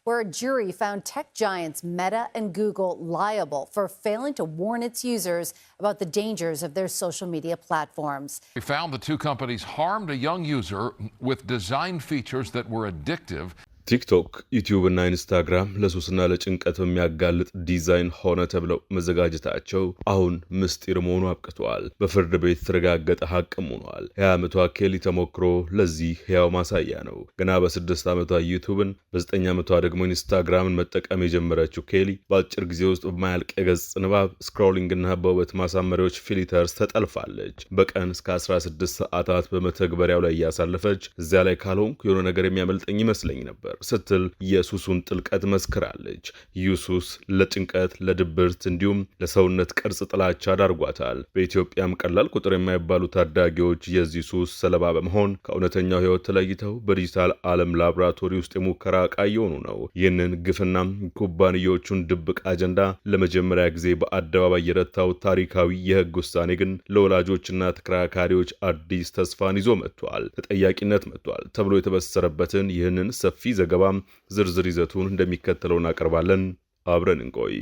where a jury found tech giants Meta and Google liable for failing to warn its users about the dangers of their social media platforms. We found the two companies harmed a young user with design features that were addictive. ቲክቶክ፣ ዩቲዩብ እና ኢንስታግራም ለሱስና ለጭንቀት በሚያጋልጥ ዲዛይን ሆነ ተብለው መዘጋጀታቸው አሁን ምስጢር መሆኑ አብቅቷል። በፍርድ ቤት የተረጋገጠ ሐቅም ሆኗል። የ20 ዓመቷ ኬሊ ተሞክሮ ለዚህ ሕያው ማሳያ ነው። ገና በ6 ዓመቷ ዩቲዩብን በ9 ዓመቷ ደግሞ ኢንስታግራምን መጠቀም የጀመረችው ኬሊ በአጭር ጊዜ ውስጥ በማያልቅ የገጽ ንባብ፣ ስክሮሊንግና በውበት ማሳመሪያዎች ፊልተርስ ተጠልፋለች። በቀን እስከ 16 ሰዓታት በመተግበሪያው ላይ እያሳለፈች እዚያ ላይ ካልሆንኩ የሆነ ነገር የሚያመልጠኝ ይመስለኝ ነበር ስትል የሱሱን ጥልቀት መስክራለች። ዩሱስ ለጭንቀት፣ ለድብርት እንዲሁም ለሰውነት ቅርጽ ጥላቻ ዳርጓታል። በኢትዮጵያም ቀላል ቁጥር የማይባሉ ታዳጊዎች የዚህ ሱስ ሰለባ በመሆን ከእውነተኛው ሕይወት ተለይተው በዲጂታል ዓለም ላቦራቶሪ ውስጥ የሙከራ ዕቃ እየሆኑ ነው። ይህንን ግፍና ኩባንያዎቹን ድብቅ አጀንዳ ለመጀመሪያ ጊዜ በአደባባይ የረታው ታሪካዊ የሕግ ውሳኔ ግን ለወላጆችና ተከራካሪዎች አዲስ ተስፋን ይዞ መጥቷል። ተጠያቂነት መጥቷል ተብሎ የተበሰረበትን ይህንን ሰፊ ዘገባ ዝርዝር ይዘቱን እንደሚከተለው እናቀርባለን። አብረን እንቆይ።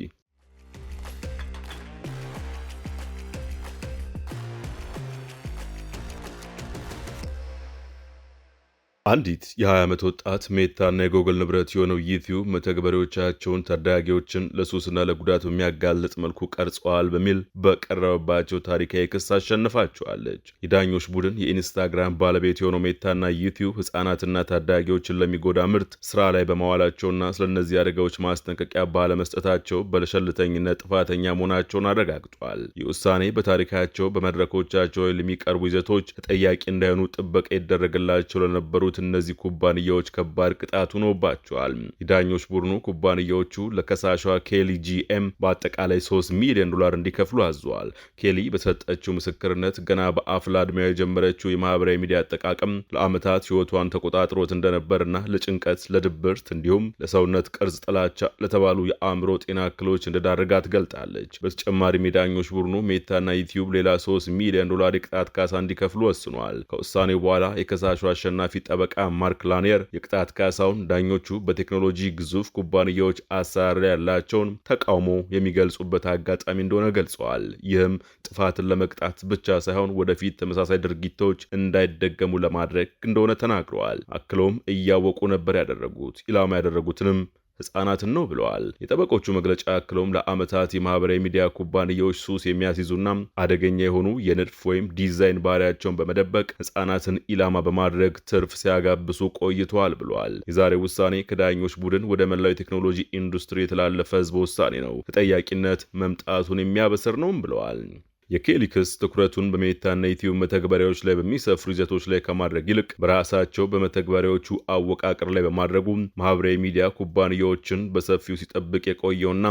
አንዲት የ20 ዓመት ወጣት ሜታና የጎግል ንብረት የሆነው ዩቲዩብ መተግበሪያዎቻቸውን ታዳጊዎችን ለሱስና ለጉዳት በሚያጋልጥ መልኩ ቀርጸዋል በሚል በቀረበባቸው ታሪካዊ ክስ አሸንፋቸዋለች። የዳኞች ቡድን የኢንስታግራም ባለቤት የሆነው ሜታና ዩቲዩብ ሕፃናትና ታዳጊዎችን ለሚጎዳ ምርት ስራ ላይ በመዋላቸውና ስለነዚህ አደጋዎች ማስጠንቀቂያ ባለመስጠታቸው በለሸልተኝነት ጥፋተኛ መሆናቸውን አረጋግጧል። ይህ ውሳኔ በታሪካቸው በመድረኮቻቸው ለሚቀርቡ ይዘቶች ተጠያቂ እንዳይሆኑ ጥበቃ ይደረግላቸው ለነበሩ እነዚህ ኩባንያዎች ከባድ ቅጣት ሆኖባቸዋል። የዳኞች ቡድኑ ኩባንያዎቹ ለከሳሿ ኬሊ ጂኤም በአጠቃላይ $3 ሚሊዮን እንዲከፍሉ አዟል። ኬሊ በሰጠችው ምስክርነት ገና በአፍላ ዕድሜዋ የጀመረችው የማህበራዊ ሚዲያ አጠቃቀም ለዓመታት ሕይወቷን ተቆጣጥሮት እንደነበርና ለጭንቀት፣ ለድብርት እንዲሁም ለሰውነት ቅርጽ ጥላቻ ለተባሉ የአእምሮ ጤና እክሎች እንደዳረጋት ገልጣለች። በተጨማሪም የዳኞች ቡድኑ ሜታና ዩቲዩብ ሌላ $3 ሚሊዮን የቅጣት ካሳ እንዲከፍሉ ወስኗል። ከውሳኔው በኋላ የከሳሹ አሸናፊ ጠበቃ ማርክ ላኒየር የቅጣት ካሳውን ዳኞቹ በቴክኖሎጂ ግዙፍ ኩባንያዎች አሰራር ያላቸውን ተቃውሞ የሚገልጹበት አጋጣሚ እንደሆነ ገልጸዋል። ይህም ጥፋትን ለመቅጣት ብቻ ሳይሆን ወደፊት ተመሳሳይ ድርጊቶች እንዳይደገሙ ለማድረግ እንደሆነ ተናግረዋል። አክለውም እያወቁ ነበር ያደረጉት፣ ኢላማ ያደረጉትንም ሕፃናትን ነው ብለዋል። የጠበቆቹ መግለጫ አክለውም ለዓመታት የማህበራዊ ሚዲያ ኩባንያዎች ሱስ የሚያስይዙና አደገኛ የሆኑ የንድፍ ወይም ዲዛይን ባህሪያቸውን በመደበቅ ሕፃናትን ኢላማ በማድረግ ትርፍ ሲያጋብሱ ቆይተዋል ብለዋል። የዛሬ ውሳኔ ከዳኞች ቡድን ወደ መላው የቴክኖሎጂ ኢንዱስትሪ የተላለፈ ህዝብ ውሳኔ ነው። ተጠያቂነት መምጣቱን የሚያበስር ነውም ብለዋል። የኬሊ ክስ ትኩረቱን በሜታና ዩቲዩብ መተግበሪያዎች ላይ በሚሰፍሩ ይዘቶች ላይ ከማድረግ ይልቅ በራሳቸው በመተግበሪያዎቹ አወቃቀር ላይ በማድረጉ ማህበራዊ ሚዲያ ኩባንያዎችን በሰፊው ሲጠብቅ የቆየውና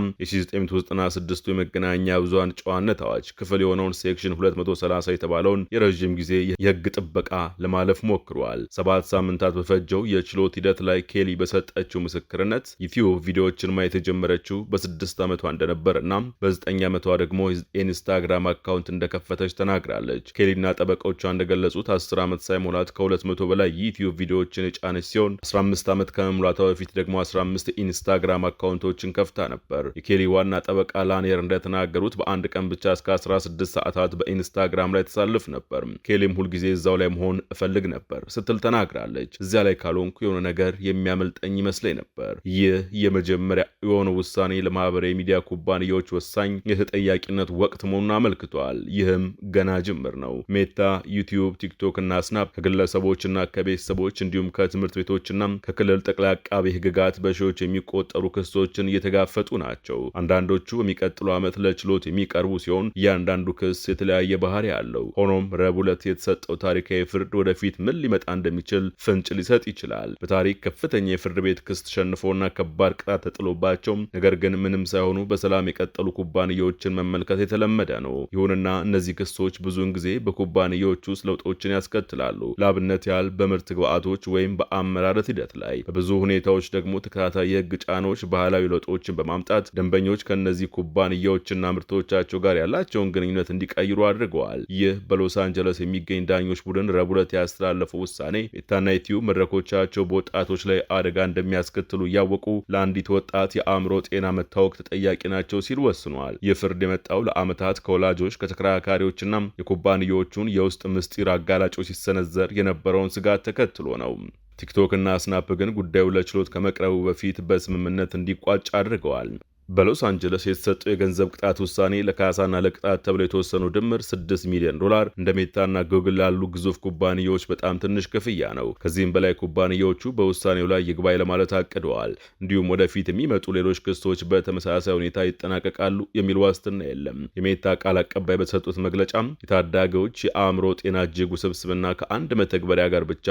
የ1996 የመገናኛ ብዙሃን ጨዋነት አዋጅ ክፍል የሆነውን ሴክሽን 230 የተባለውን የረዥም ጊዜ የህግ ጥበቃ ለማለፍ ሞክሯል። 7 ሳምንታት በፈጀው የችሎት ሂደት ላይ ኬሊ በሰጠችው ምስክርነት ዩቲዩብ ቪዲዮዎችን ማየት የጀመረችው በ6 ዓመቷ እንደነበርና በ9 ዓመቷ ደግሞ የኢንስታግራም አካውንት እንደከፈተች ተናግራለች። ኬሊና ጠበቆቿ እንደገለጹት 10 ዓመት ሳይሞላት ከ200 በላይ ዩቲዩብ ቪዲዮዎችን የጫነች ሲሆን 15 ዓመት ከመሙላቷ በፊት ደግሞ 15 ኢንስታግራም አካውንቶችን ከፍታ ነበር። የኬሊ ዋና ጠበቃ ላኒየር እንደተናገሩት በአንድ ቀን ብቻ እስከ 16 ሰዓታት በኢንስታግራም ላይ ተሳልፍ ነበር። ኬሊም ሁልጊዜ እዛው ላይ መሆን እፈልግ ነበር ስትል ተናግራለች። እዚያ ላይ ካልሆንኩ የሆነ ነገር የሚያመልጠኝ ይመስለኝ ነበር። ይህ የመጀመሪያ የሆነው ውሳኔ ለማህበራዊ ሚዲያ ኩባንያዎች ወሳኝ የተጠያቂነት ወቅት መሆኑን አመልክቷል። ይህም ገና ጅምር ነው። ሜታ፣ ዩቲዩብ፣ ቲክቶክ እና ስናፕ ከግለሰቦችና ከቤተሰቦች እንዲሁም ከትምህርት ቤቶችና ከክልል ጠቅላይ አቃቤ ሕግጋት በሺዎች የሚቆጠሩ ክሶችን እየተጋፈጡ ናቸው። አንዳንዶቹ በሚቀጥሉ ዓመት ለችሎት የሚቀርቡ ሲሆን እያንዳንዱ ክስ የተለያየ ባህሪ አለው። ሆኖም ረቡዕ ዕለት የተሰጠው ታሪካዊ ፍርድ ወደፊት ምን ሊመጣ እንደሚችል ፍንጭ ሊሰጥ ይችላል። በታሪክ ከፍተኛ የፍርድ ቤት ክስ ተሸንፎና ከባድ ቅጣት ተጥሎባቸው ነገር ግን ምንም ሳይሆኑ በሰላም የቀጠሉ ኩባንያዎችን መመልከት የተለመደ ነው። ይሁንና እነዚህ ክሶች ብዙውን ጊዜ በኩባንያዎች ውስጥ ለውጦችን ያስከትላሉ። ለአብነት ያህል በምርት ግብዓቶች ወይም በአመራረት ሂደት ላይ፣ በብዙ ሁኔታዎች ደግሞ ተከታታይ የህግ ጫናዎች ባህላዊ ለውጦችን በማምጣት ደንበኞች ከእነዚህ ኩባንያዎችና ምርቶቻቸው ጋር ያላቸውን ግንኙነት እንዲቀይሩ አድርገዋል። ይህ በሎስ አንጀለስ የሚገኝ ዳኞች ቡድን ረቡዕ ዕለት ያስተላለፈው ውሳኔ ሜታና ዩቲዩብ መድረኮቻቸው በወጣቶች ላይ አደጋ እንደሚያስከትሉ እያወቁ ለአንዲት ወጣት የአእምሮ ጤና መታወክ ተጠያቂ ናቸው ሲል ወስኗል። ይህ ፍርድ የመጣው ለዓመታት ከወላጆች ከተከራካሪዎችና የኩባንያዎቹን የውስጥ ምስጢር አጋላጮች ሲሰነዘር የነበረውን ስጋት ተከትሎ ነው። ቲክቶክ እና ስናፕ ግን ጉዳዩ ለችሎት ከመቅረቡ በፊት በስምምነት እንዲቋጭ አድርገዋል። በሎስ አንጀለስ የተሰጠው የገንዘብ ቅጣት ውሳኔ ለካሳና ለቅጣት ተብሎ የተወሰኑ ድምር $6 ሚሊዮን እንደ ሜታና ጉግል ላሉ ግዙፍ ኩባንያዎች በጣም ትንሽ ክፍያ ነው። ከዚህም በላይ ኩባንያዎቹ በውሳኔው ላይ ይግባኝ ለማለት አቅደዋል። እንዲሁም ወደፊት የሚመጡ ሌሎች ክሶች በተመሳሳይ ሁኔታ ይጠናቀቃሉ የሚል ዋስትና የለም። የሜታ ቃል አቀባይ በተሰጡት መግለጫም የታዳጊዎች የአእምሮ ጤና እጅግ ውስብስብና ከአንድ መተግበሪያ ጋር ብቻ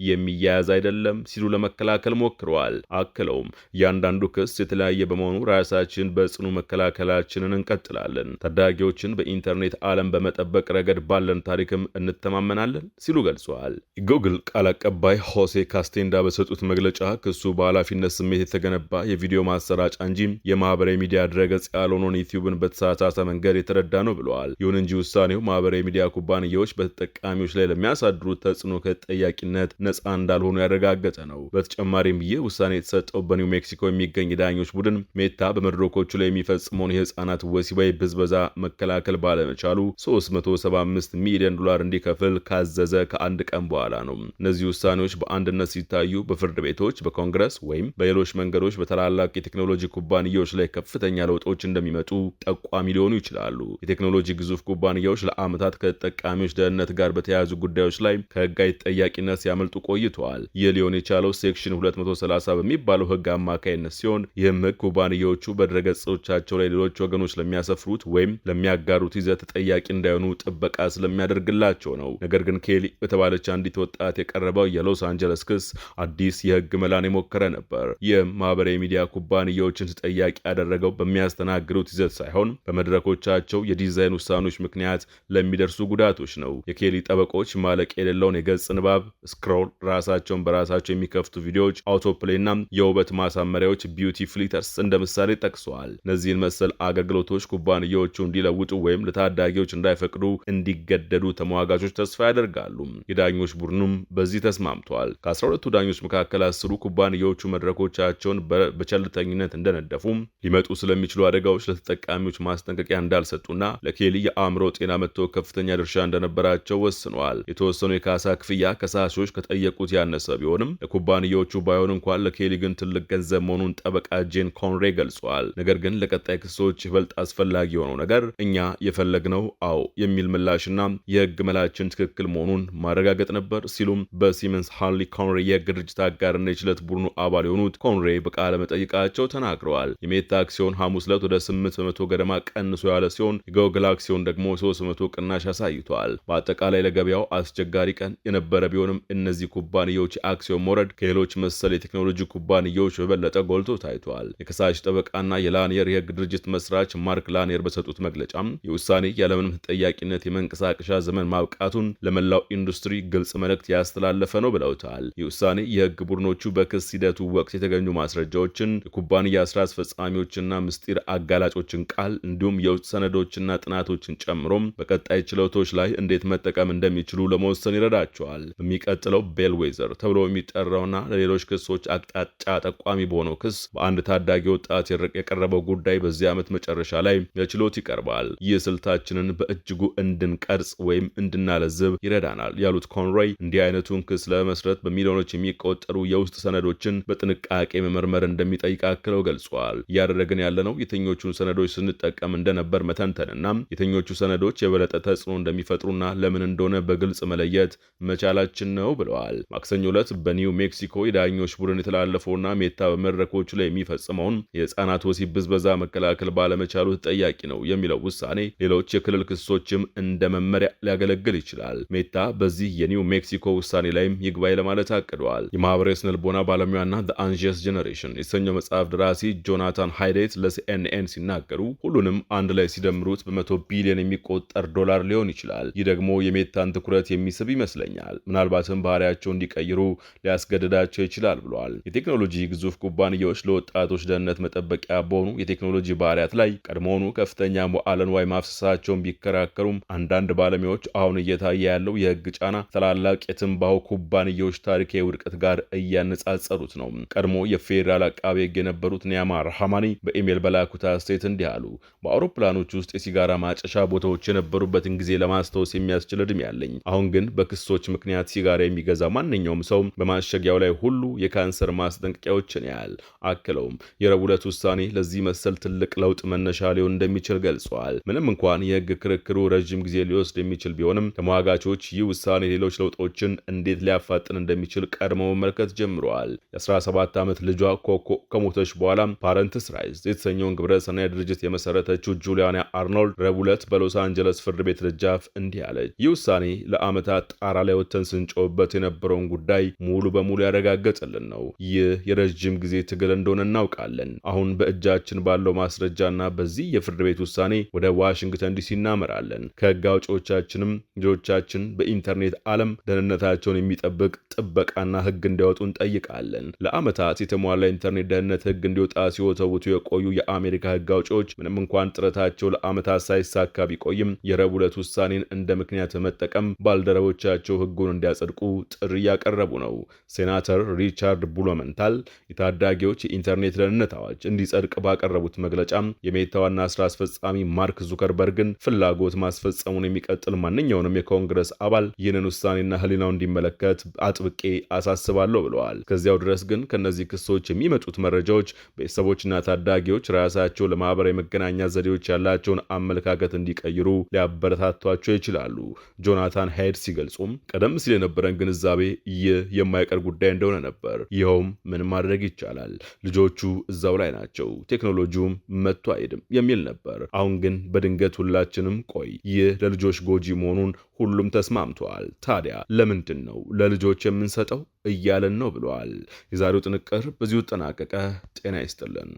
የሚያያዝ አይደለም ሲሉ ለመከላከል ሞክረዋል። አክለውም እያንዳንዱ ክስ የተለያየ በመሆኑ ራሳችን በጽኑ መከላከላችንን እንቀጥላለን፣ ታዳጊዎችን በኢንተርኔት ዓለም በመጠበቅ ረገድ ባለን ታሪክም እንተማመናለን ሲሉ ገልጸዋል። ጉግል ቃል አቀባይ ሆሴ ካስቴንዳ በሰጡት መግለጫ ክሱ በኃላፊነት ስሜት የተገነባ የቪዲዮ ማሰራጫ እንጂ የማህበራዊ ሚዲያ ድረገጽ ያልሆነውን ዩቲዩብን በተሳሳተ መንገድ የተረዳ ነው ብለዋል። ይሁን እንጂ ውሳኔው ማህበራዊ ሚዲያ ኩባንያዎች በተጠቃሚዎች ላይ ለሚያሳድሩት ተጽዕኖ ከተጠያቂነት ነፃ እንዳልሆኑ ያረጋገጠ ነው። በተጨማሪም ይህ ውሳኔ የተሰጠው በኒው ሜክሲኮ የሚገኝ ዳኞች ቡድን ሜታ በመድረኮቹ ላይ የሚፈጽመውን የህፃናት ወሲባዊ ብዝበዛ መከላከል ባለመቻሉ $375 ሚሊዮን እንዲከፍል ካዘዘ ከአንድ ቀን በኋላ ነው። እነዚህ ውሳኔዎች በአንድነት ሲታዩ በፍርድ ቤቶች፣ በኮንግረስ ወይም በሌሎች መንገዶች በታላላቅ የቴክኖሎጂ ኩባንያዎች ላይ ከፍተኛ ለውጦች እንደሚመጡ ጠቋሚ ሊሆኑ ይችላሉ። የቴክኖሎጂ ግዙፍ ኩባንያዎች ለዓመታት ከተጠቃሚዎች ደህንነት ጋር በተያያዙ ጉዳዮች ላይ ከህጋዊ ተጠያቂነት ሲያመልጡ ቆይተዋል። ይህ ሊሆን የቻለው ሴክሽን 230 በሚባለው ህግ አማካይነት ሲሆን ይህም ህግ ኩባንያዎቹ በድረገጾቻቸው ላይ ሌሎች ወገኖች ለሚያሰፍሩት ወይም ለሚያጋሩት ይዘት ተጠያቂ እንዳይሆኑ ጥበቃ ስለሚያደርግላቸው ነው። ነገር ግን ኬሊ በተባለች አንዲት ወጣት የቀረበው የሎስ አንጀለስ ክስ አዲስ የህግ መላን የሞከረ ነበር። ይህም ማህበራዊ ሚዲያ ኩባንያዎችን ተጠያቂ ያደረገው በሚያስተናግዱት ይዘት ሳይሆን በመድረኮቻቸው የዲዛይን ውሳኔዎች ምክንያት ለሚደርሱ ጉዳቶች ነው። የኬሊ ጠበቆች ማለቅ የሌለውን የገጽ ንባብ፣ ስክሮል፣ ራሳቸውን በራሳቸው የሚከፍቱ ቪዲዮዎች፣ አውቶፕሌይና የውበት ማሳመሪያዎች ቢዩቲ ፍሊተርስ እንደ ምሳሌ ጠቅሰዋል። እነዚህን መሰል አገልግሎቶች ኩባንያዎቹ እንዲለውጡ ወይም ለታዳጊዎች እንዳይፈቅዱ እንዲገደዱ ተሟጋቾች ተስፋ ያደርጋሉ። የዳኞች ቡድኑም በዚህ ተስማምተዋል። ከ12ቱ ዳኞች መካከል 10ሩ ኩባንያዎቹ መድረኮቻቸውን በቸልተኝነት እንደነደፉ፣ ሊመጡ ስለሚችሉ አደጋዎች ለተጠቃሚዎች ማስጠንቀቂያ እንዳልሰጡና ለኬሊ የአእምሮ ጤና መታወክ ከፍተኛ ድርሻ እንደነበራቸው ወስነዋል። የተወሰኑ የካሳ ክፍያ ከሳሾች ከጠየቁት ያነሰ ቢሆንም ለኩባንያዎቹ ባይሆን እንኳን ለኬሊ ግን ትልቅ ገንዘብ መሆኑን ጠበቃ ጄን ኮንሬ ገልጿል። ነገር ግን ለቀጣይ ክሶች ይበልጥ አስፈላጊ የሆነው ነገር እኛ የፈለግነው አዎ የሚል ምላሽና የህግ መላችን ትክክል መሆኑን ማረጋገጥ ነበር ሲሉም በሲመንስ ሃንሊ ኮንሬ የህግ ድርጅት አጋርና የችሎት ቡድኑ አባል የሆኑት ኮንሬ በቃለ መጠይቃቸው ተናግረዋል። የሜታ አክሲዮን ሐሙስ ዕለት ወደ 8% ገደማ ቀንሶ ያለ ሲሆን የጉግል አክሲዮን ደግሞ 3% ቅናሽ አሳይቷል። በአጠቃላይ ለገበያው አስቸጋሪ ቀን የነበረ ቢሆንም እነዚህ ኩባንያዎች አክሲዮን መውረድ ከሌሎች መሰል የቴክኖሎጂ ኩባንያዎች በበለጠ ጎልቶ ታይቷል። የከሳሽ ጠበቃና የላኒየር የህግ ድርጅት መስራች ማርክ ላኒየር በሰጡት መግለጫም የውሳኔ ያለምንም ተጠያቂነት የመንቀሳቀሻ ዘመን ማብቃቱን ለመላው ኢንዱስትሪ ግልጽ መልእክት ያስተላለፈ ነው ብለውታል። የውሳኔ የህግ ቡድኖቹ በክስ ሂደቱ ወቅት የተገኙ ማስረጃዎችን፣ የኩባንያ ስራ አስፈጻሚዎችና ምስጢር አጋላጮችን ቃል እንዲሁም የውስጥ ሰነዶችና ጥናቶችን ጨምሮም በቀጣይ ችሎቶች ላይ እንዴት መጠቀም እንደሚችሉ ለመወሰን ይረዳቸዋል። በሚቀጥለው ቤልዌዘር ተብሎ የሚጠራውና ለሌሎች ክሶች አቅጣጫ ጠቋሚ በሆነው ክስ በአንድ ታዳጊ ወጣት የቀረበው ጉዳይ በዚህ ዓመት መጨረሻ ላይ ለችሎት ይቀርባል። ይህ ስልታችንን በእጅጉ እንድንቀርጽ ወይም እንድናለዝብ ይረዳናል ያሉት ኮንሮይ እንዲህ አይነቱን ክስ ለመስረት በሚሊዮኖች የሚቆጠሩ የውስጥ ሰነዶችን በጥንቃቄ መመርመር እንደሚጠይቅ አክለው ገልጿል። እያደረግን ያለነው የትኞቹን ሰነዶች ስንጠቀም እንደነበር መተንተንና የትኞቹ ሰነዶች የበለጠ ተጽዕኖ እንደሚፈጥሩና ለምን እንደሆነ በግልጽ መለየት መቻላችን ነው ብለዋል። ብለዋል። ማክሰኞ ዕለት በኒው ሜክሲኮ የዳኞች ቡድን የተላለፈውና ሜታ በመድረኮቹ ላይ የሚፈጽመውን የህፃናት ወሲብ ብዝበዛ መከላከል ባለመቻሉ ተጠያቂ ነው የሚለው ውሳኔ ሌሎች የክልል ክሶችም እንደ መመሪያ ሊያገለግል ይችላል። ሜታ በዚህ የኒው ሜክሲኮ ውሳኔ ላይም ይግባኝ ለማለት አቅደዋል። የማህበራዊ ስነልቦና ባለሙያና ዘ አንጂየስ ጀነሬሽን የተሰኘው መጽሐፍ ደራሲ ጆናታን ሃይዴት ለሲኤንኤን ሲናገሩ ሁሉንም አንድ ላይ ሲደምሩት በ100 ቢሊዮን የሚቆጠር ዶላር ሊሆን ይችላል። ይህ ደግሞ የሜታን ትኩረት የሚስብ ይመስለኛል። ምናልባትም ባህሪያቸው እንዲቀይሩ ሊያስገድዳቸው ይችላል ብለዋል። የቴክኖሎጂ ግዙፍ ኩባንያዎች ለወጣቶች ደህንነት መጠበቂያ በሆኑ የቴክኖሎጂ ባህሪያት ላይ ቀድሞውኑ ከፍተኛ መዋዕለ ንዋይ ማፍሰሳቸውን ቢከራከሩም አንዳንድ ባለሙያዎች አሁን እየታየ ያለው የህግ ጫና ታላላቅ የትንባሆ ኩባንያዎች ታሪካዊ ውድቀት ጋር እያነጻጸሩት ነው። ቀድሞ የፌዴራል አቃቤ ህግ የነበሩት ኒያማ ራህማኒ በኢሜል በላኩት አስተያየት እንዲህ አሉ። በአውሮፕላኖች ውስጥ የሲጋራ ማጨሻ ቦታዎች የነበሩበትን ጊዜ ለማስታወስ የሚያስችል ዕድሜ ያለኝ። አሁን ግን በክሶች ምክንያት ሲጋራ የሚገዛ ማንኛውም ሰው በማሸጊያው ላይ ሁሉ የካንሰር ማስጠንቀቂያዎችን ያያል። አክለውም የረቡዕ ዕለት ውሳኔ ለዚህ መሰል ትልቅ ለውጥ መነሻ ሊሆን እንደሚችል ገልጸዋል። ምንም እንኳን የህግ ክርክሩ ረዥም ጊዜ ሊወስድ የሚችል ቢሆንም ተሟጋቾች ይህ ውሳኔ ሌሎች ለውጦችን እንዴት ሊያፋጥን እንደሚችል ቀድመው መመልከት ጀምረዋል። የ17 ዓመት ልጇ ኮኮ ከሞተች በኋላ ፓረንትስ ራይዝ የተሰኘውን ግብረ ሰናይ ድርጅት የመሰረተችው ጁሊያና አርኖልድ ረቡዕ ዕለት በሎስ አንጀለስ ፍርድ ቤት ደጃፍ እንዲህ አለች። ይህ ውሳኔ ለዓመታት ጣራ ላይ ወጥተን ስንጮህበት የነበረውን ጉዳይ ሙሉ በሙሉ ያረጋገጠልን ነው። ይህ የረዥም ጊዜ ትግል እንደሆነ እናውቃለን። አሁን በእጃችን ባለው ማስረጃና በዚህ የፍርድ ቤት ውሳኔ ወደ ዋሽንግተን ዲሲ እናመራለን። ከህግ አውጪዎቻችንም ልጆቻችን በኢንተርኔት ዓለም ደህንነታቸውን የሚጠብቅ ጥበቃና ህግ እንዲያወጡ እንጠይቃለን። ለዓመታት የተሟላ ኢንተርኔት ደህንነት ህግ እንዲወጣ ሲወተውቱ የቆዩ የአሜሪካ ህግ አውጪዎች ምንም እንኳን ጥረታቸው ለዓመታት ሳይሳካ ቢቆይም የረቡዕ ዕለት ውሳኔን እንደ ምክንያት በመጠቀም ባልደረቦቻቸው ህጉን እንዲያጸድቁ ጥሪ እያቀረቡ ነው። ሴናተር ሪቻርድ ቡሎመንታል የታዳጊዎች የኢንተርኔት ደህንነት አዋጅ እንዲጸድቅ ባቀረቡት መግለጫም የሜታ ዋና ስራ አስፈጻሚ ማርክ ዙከርበርግን ፍላጎት ማስፈጸሙን የሚቀጥል ማንኛውንም የኮንግረስ አባል ይህንን ውሳኔና ህሊናው እንዲመለከት አጥብቄ አሳስባለሁ ብለዋል። ከዚያው ድረስ ግን ከነዚህ ክሶች የሚመጡት መረጃዎች ቤተሰቦችና ታዳጊዎች ራሳቸው ለማህበራዊ መገናኛ ዘዴዎች ያላቸውን አመለካከት እንዲቀይሩ ሊያበረታቷቸው ይችላሉ። ጆናታን ሃይድ ሲገልጹም ቀደም ሲል የነበረን ግንዛቤ ይህ የማይቀር ጉዳይ እንደሆነ ነበር። ይኸውም ምን ማድረግ ይቻላል፣ ልጆቹ እዛው ላይ ናቸው፣ ቴክኖሎጂውም መጥቶ አይሄድም የሚል ነበር። አሁን ግን በድንገት ሁላችንም ቆይ ይህ ለልጆች ጎጂ መሆኑን ሁሉም ተስማምተዋል። ታዲያ ለምንድን ነው ለልጆች የምንሰጠው እያለን ነው ብለዋል። የዛሬው ጥንቅር በዚሁ ተጠናቀቀ። ጤና ይስጥልን።